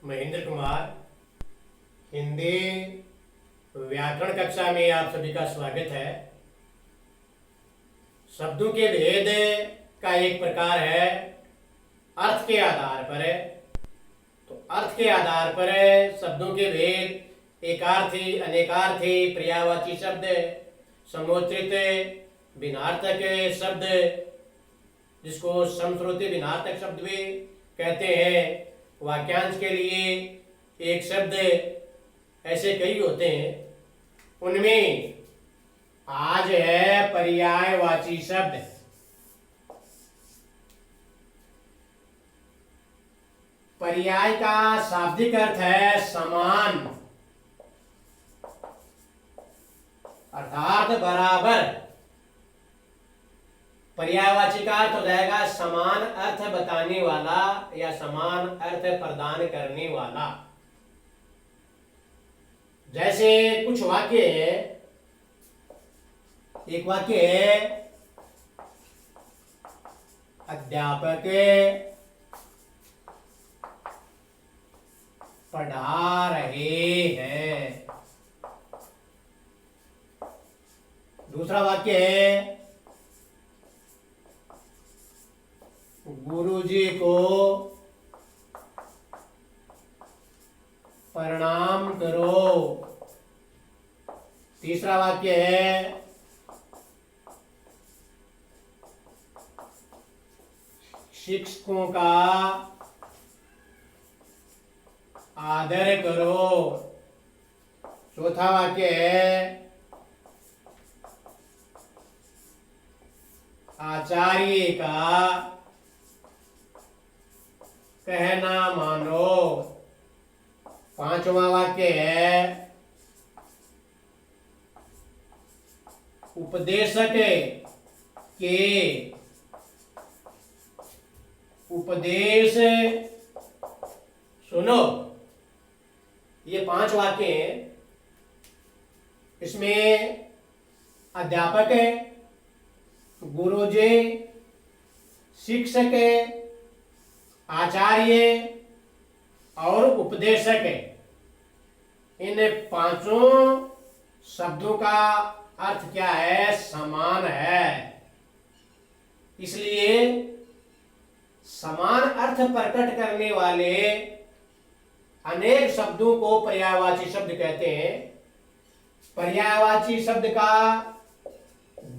महेंद्र कुमार, हिंदी व्याकरण कक्षा में आप सभी का स्वागत है। शब्दों के भेद का एक प्रकार है अर्थ के आधार पर। तो अर्थ के आधार पर शब्दों के भेद एकार्थी, अनेकार्थी, पर्यायवाची शब्द, समोच्चृत, भिन्नार्थक शब्द, जिसको समश्रुति भिन्नार्थक शब्द भी कहते हैं। वाक्यांश के लिए एक शब्द, ऐसे कई होते हैं। उनमें आज है पर्यायवाची शब्द। पर्याय का शाब्दिक अर्थ है समान, अर्थात बराबर। पर्यायवाची का अर्थ हो जाएगा समान अर्थ बताने वाला या समान अर्थ प्रदान करने वाला। जैसे कुछ वाक्य है, एक वाक्य है अध्यापक पढ़ा रहे हैं। दूसरा वाक्य है गुरुजी को प्रणाम करो। तीसरा वाक्य है शिक्षकों का आदर करो। चौथा वाक्य है आचार्य का कहना मानो। पांचवा वाक्य है उपदेशक के उपदेश सुनो। ये 5 वाक्य हैं। इसमें अध्यापक है, गुरुजी, शिक्षक है, आचार्य और उपदेशक है। इन 5 शब्दों का अर्थ क्या है? समान है। इसलिए समान अर्थ प्रकट करने वाले अनेक शब्दों को पर्यायवाची शब्द कहते हैं। पर्यायवाची शब्द का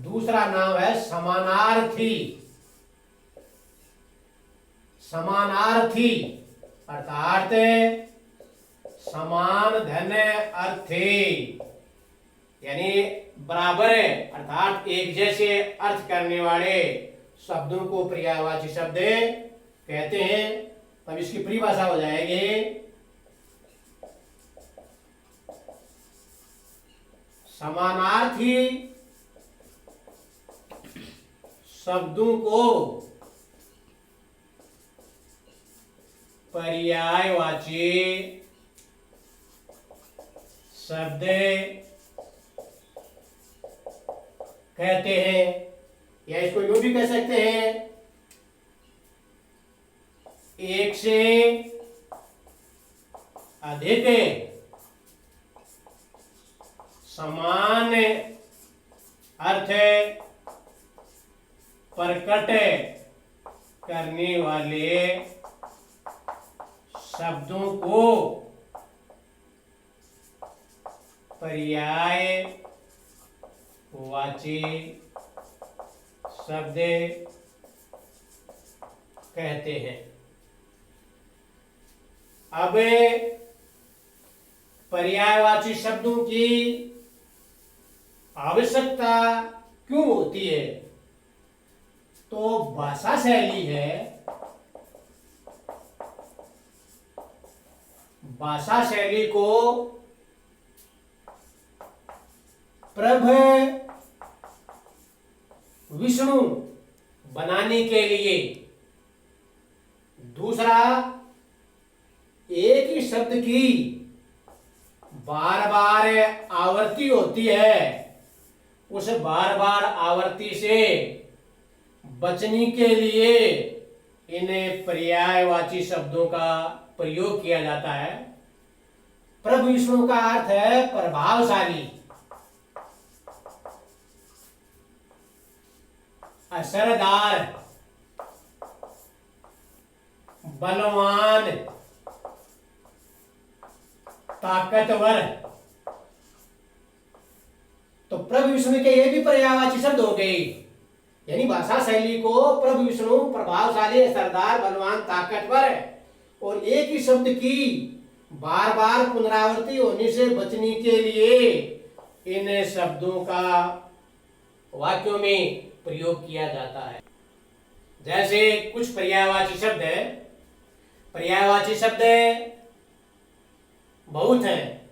दूसरा नाम है समानार्थी। समानार्थी अर्थात समान धन अर्थी, यानी बराबर अर्थात एक जैसे अर्थ करने वाले शब्दों को पर्यायवाची शब्द कहते हैं। तब इसकी परिभाषा हो जाएगी समानार्थी शब्दों को पर्यायवाची शब्द कहते हैं, या इसको यूं भी कह सकते हैं एक से अधिक समान अर्थ प्रकट करने वाले शब्दों को पर्यायवाची शब्द कहते हैं। अब पर्यायवाची शब्दों की आवश्यकता क्यों होती है? तो भाषा शैली है। भाषा शैली को प्रभ विष्णु बनाने के लिए, दूसरा एक ही शब्द की बार बार आवृत्ति होती है, उस बार बार आवृत्ति से बचने के लिए इन पर्यायवाची शब्दों का प्रयोग किया जाता है। प्रभु विष्णु का अर्थ है प्रभावशाली, असरदार, बलवान, ताकतवर। तो प्रभु विष्णु के ये भी पर्यायवाची शब्द हो गए, यानी भाषा शैली को प्रभु विष्णु प्रभावशाली, सरदार, बलवान, ताकतवर है। और एक ही शब्द की बार बार पुनरावृत्ति होने से बचने के लिए इन शब्दों का वाक्यों में प्रयोग किया जाता है। जैसे कुछ पर्यायवाची शब्द है, पर्यायवाची शब्द बहुत हैं,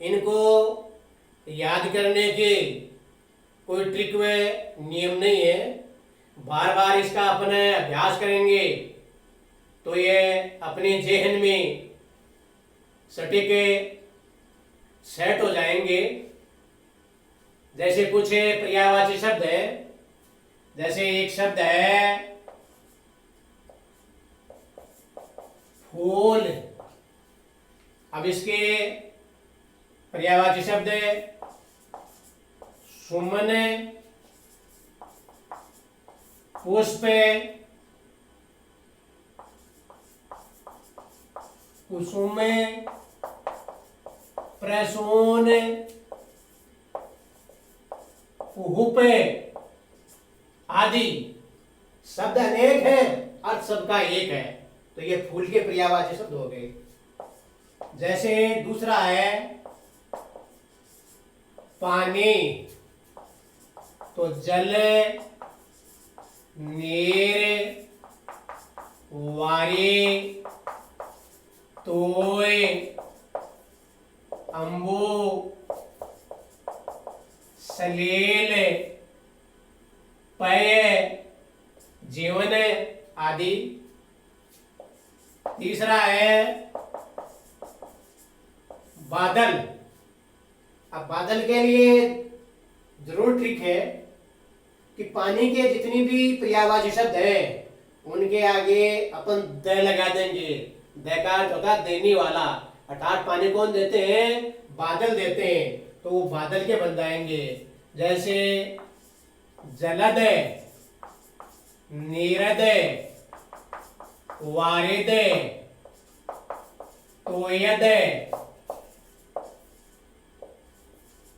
इनको याद करने के कोई ट्रिक व नियम नहीं है। बार बार इसका अपने अभ्यास करेंगे तो ये अपने जेहन में सटीक सेट हो जाएंगे। जैसे कुछ पर्यायवाची शब्द है, जैसे एक शब्द है फूल। अब इसके पर्यायवाची शब्द सुमन, पुष्प, कुसुम, प्रसून, कुहुप आदि। शब्द अनेक है, अर्थ सबका एक है। तो ये फूल के पर्यायवाची शब्द हो गए। जैसे दूसरा है पानी, तो जल, नीर, वारी, तोय, अंबु, सलील, पेय, जीवन आदि। तीसरा है बादल। अब बादल के लिए जरूर ट्रिक है कि पानी के जितनी भी पर्यायवाची शब्द है उनके आगे अपन द लगा देंगे। द का अर्थ होता है देने वाला, अर्थात पानी कौन देते हैं? बादल देते हैं, तो वो बादल के बन जाएंगे। जैसे जलद, नीरद, वारिद, तोयद,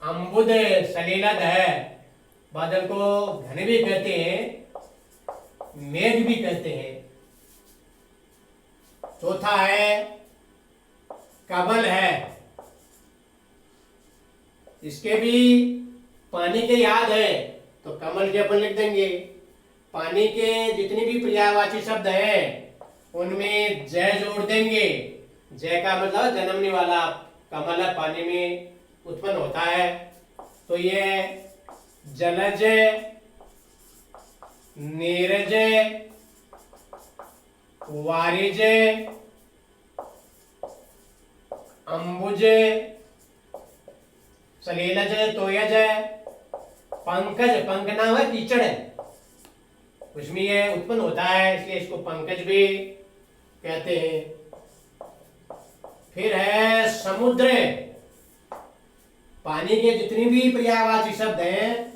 अम्बुद, सलीलद है। बादल को घन भी कहते हैं, मेघ भी कहते हैं। चौथा है कमल है। इसके भी पानी के याद है तो कमल के अपन लिख देंगे। पानी के जितने भी पर्यायवाची शब्द हैं उनमें जय जोड़ देंगे। जय का मतलब जन्मने वाला, कमल पानी में उत्पन्न होता है। तो ये जलज, नीरज, वारिज, अंबुज, सलीलज, तोयज, पंकज। पंक नाम है कीचड़, उसमें ये उत्पन्न होता है इसलिए इसको पंकज भी कहते हैं। फिर है समुद्र। पानी के जितनी भी पर्यायवाची शब्द हैं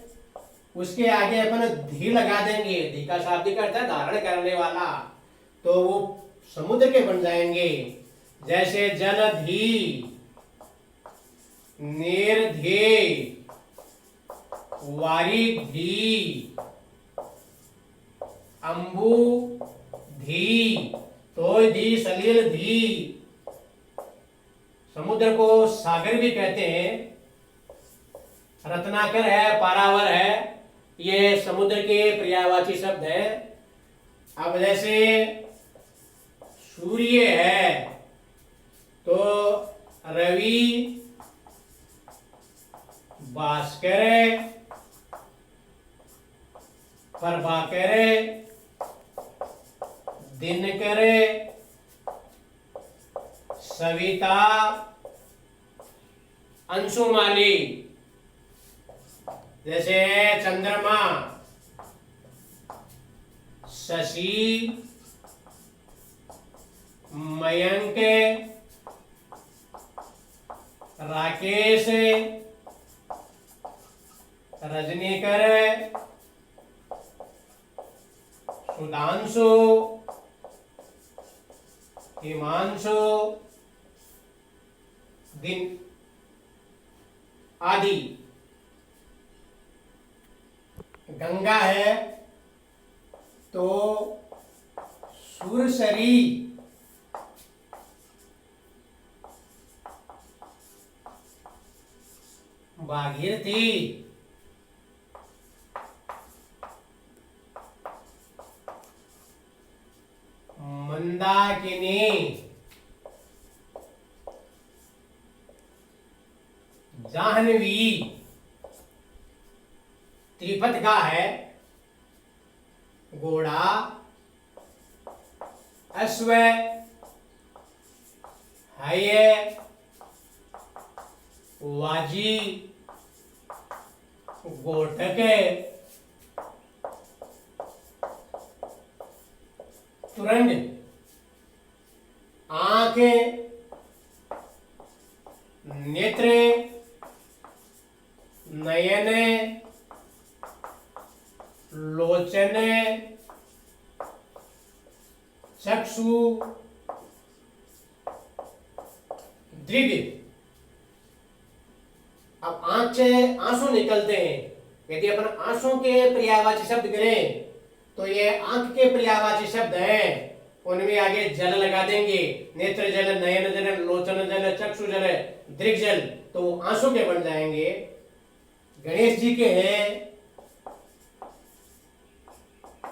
उसके आगे अपन धी लगा देंगे। धी का शाब्दिक अर्थ है धारण करने वाला, तो वो समुद्र के बन जाएंगे। जैसे जलधी, निर्धी, वारिधी, अंबु धी, तोय धी, सलील धी। समुद्र को सागर भी कहते हैं। रत्नाकर है, पारावर है, ये समुद्र के पर्यायवाची शब्द है। अब जैसे सूर्य है तो रवि, भास्कर, प्रभाकर, दिनकर, सविता, अंशुमाली। जैसे चंद्रमा, शशि, मयंक, राकेश, रजनीकर, सुधांशु, हिमांशु, दिन आदि। गंगा है तो सुरसरी, भागीरथी, मंदाकिनी, जाह्नवी। त्रिपद का है घोड़ा, अश्व, हय, वाजी, घोटक, तुरंग। आंख, नेत्र, नयन, लोचन, चक्षु, दृग। अब आंख से आंसू निकलते हैं। यदि अपन आंसू के पर्यायवाची शब्द करें तो ये आंख के पर्यायवाची शब्द हैं, उनमें आगे जल लगा देंगे। नेत्र जल, नयन जल, लोचन जल, चक्षु जल, दृग जल, तो आंसू के बन जाएंगे। गणेश जी के हैं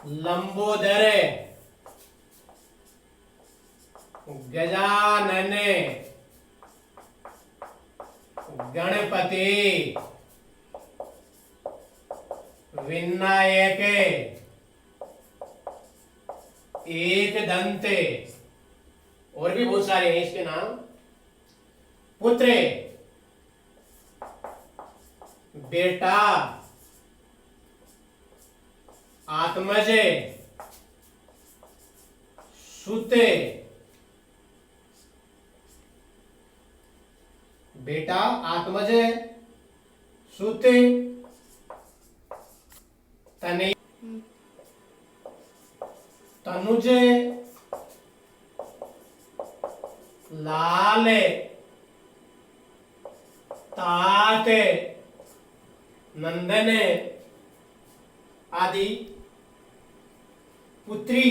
लंबोदर, गजानन, गणपति, विनायक, एक दंत, और भी बहुत सारे हैं इसके नाम। पुत्र, बेटा, आत्मज, सुत, बेटा, आत्मज, सुत, तनय, तनुज, लाल, तात, नंदन आदि। पुत्री,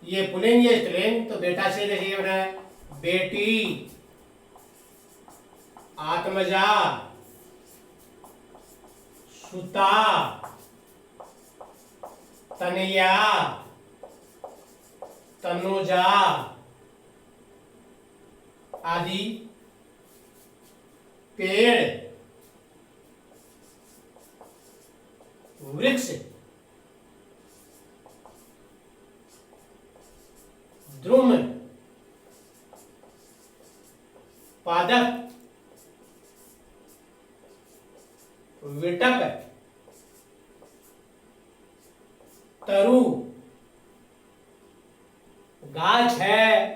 ये पुल्लिंग या स्त्रीलिंग, तो बेटा से देखिए बेटा बेटी, आत्मजा, सुता, तनया, तनुजा आदि। पेड़, वृक्ष, द्रुम, पादप, विटक, तरु, गाछ है,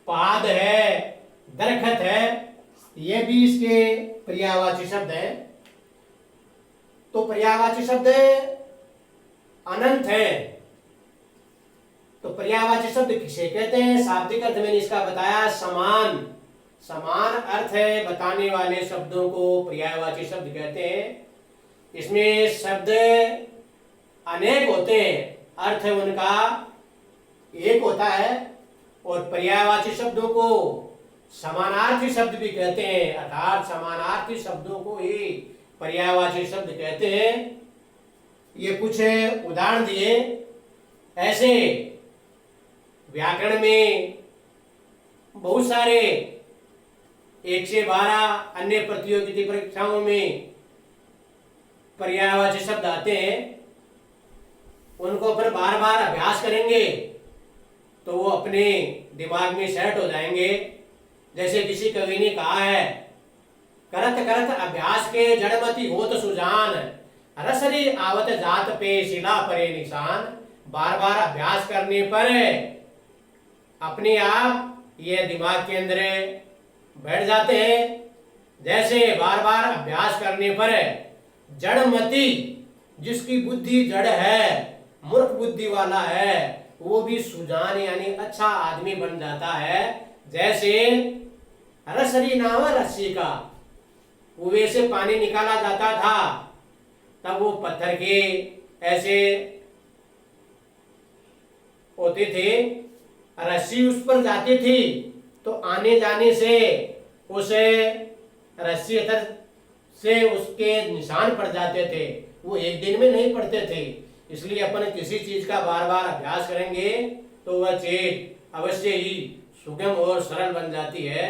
पाद है, दरखत है, ये भी इसके पर्यायवाची शब्द है। तो पर्यायवाची शब्द अनंत है। तो पर्यायवाची शब्द किसे कहते हैं? शाब्दिक अर्थ मैंने इसका बताया समान। समान अर्थ है बताने वाले शब्दों को पर्यायवाची शब्द कहते हैं। इसमें शब्द अनेक होते हैं, अर्थ उनका एक होता है। और पर्यायवाची शब्दों को समानार्थी शब्द भी कहते हैं, अर्थात समानार्थी शब्दों को ही पर्यायवाची शब्द कहते हैं। ये कुछ उदाहरण दिए। ऐसे व्याकरण में बहुत सारे 1 से 12 अन्य प्रतियोगिता परीक्षाओं में पर्यायवाची शब्द आते हैं। उनको अपन बार बार अभ्यास करेंगे तो वो अपने दिमाग में सेट हो जाएंगे। जैसे किसी कवि ने कहा है, करत करत अभ्यास के जड़मति होत सुजान, रसरी आवत जात पे शिला परे निशान, बार बार अभ्यास करने पर अपने आप ये दिमाग के अंदर बैठ जाते हैं। जैसे बार बार अभ्यास करने पर जड़मती, जिसकी बुद्धि जड़ है, मूर्ख बुद्धि वाला है, वो भी सुजान यानी अच्छा आदमी बन जाता है। जैसे रसरी नाव रस्सी का कुएं से पानी निकाला जाता था, तब वो पत्थर के ऐसे होते थे, रस्सी उस पर जाती थी तो आने जाने से उसे रस्सी से उसके निशान पड़ जाते थे, वो एक दिन में नहीं पड़ते थे। इसलिए अपन किसी चीज का बार बार अभ्यास करेंगे तो वह चीज अवश्य ही सुगम और सरल बन जाती है।